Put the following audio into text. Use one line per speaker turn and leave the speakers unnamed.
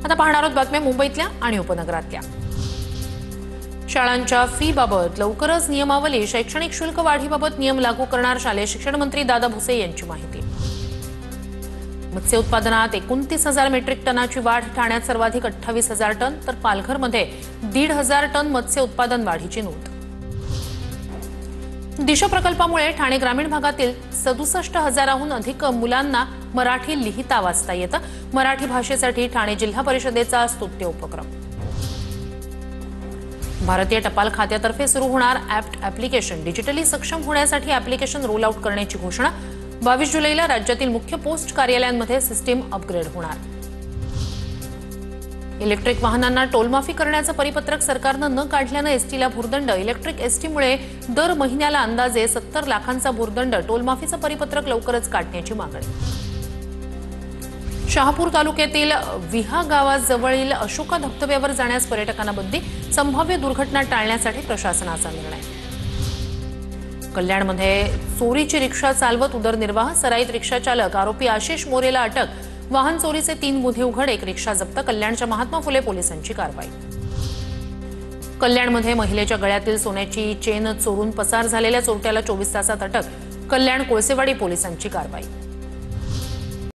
आता पाहणार आहोत बातम्या मुंबईतल्या आणि उपनगरातल्या। शाळांच्या फी बाबत लवकरच नियमावली, शैक्षणिक शुल्क वाढीबाबत नियम लागू करणार शालेय शिक्षण मंत्री दादा भुसे यांची माहिती। मत्स्य उत्पादनात 29,000 मेट्रिक टनाची वाढ, ठाण्यात सर्वाधिक 28,000 टन तर पालघरमध्ये 1,500 टन मत्स्य उत्पादन वाढीची नोंद। दिशा प्रकल्पामुळे ठाणे ग्रामीण भागातील 67,000हून अधिक मुलांना मराठी लिहिता वाचता येतं। मराठी भाषेसाठी ठाणे जिल्हा परिषदेचा स्तुत्य उपक्रम। भारतीय टपाल खात्यातर्फे सुरू होणार ॲप्लिकेशन, डिजिटली सक्षम होण्यासाठी ॲप्लिकेशन रोल आउट करण्याची घोषणा। 22 जुलैला राज्यातील मुख्य पोस्ट कार्यालयांमध्ये सिस्टीम अपग्रेड होणार। इलेक्ट्रिक वाहनांना टोलमाफी करण्याचं परिपत्रक सरकारनं न काढल्यानं एसटीला भुर्दंड। इलेक्ट्रिक एसटीमुळे दर महिन्याला अंदाजे 70 लाखांचा भुर्दंड। टोलमाफीचं परिपत्रक लवकरच काढण्याची मागणी। शहापूर तालुक्यातील विहा गावाजवळील अशोका धबधब्यावर जाण्यास पर्यटकांना बंदी। संभाव्य दुर्घटना टाळण्यासाठी प्रशासनाचा निर्णय। कल्याणमध्ये चोरीची रिक्षा चालवत उदरनिर्वाह, सराईत रिक्षा चालक आरोपी आशिष मोरेला अटक। वाहन चोरीचे 3 गुन्हे उघड, 1 रिक्षा जप्त। कल्याणच्या महात्मा फुले पोलिसांची कारवाई। कल्याणमध्ये महिलेच्या गळ्यातील सोन्याची चेन चोरून पसार झालेल्या चोरट्याला 24 तासात अटक। कल्याण कोळसेवाडी पोलिसांची कारवाई।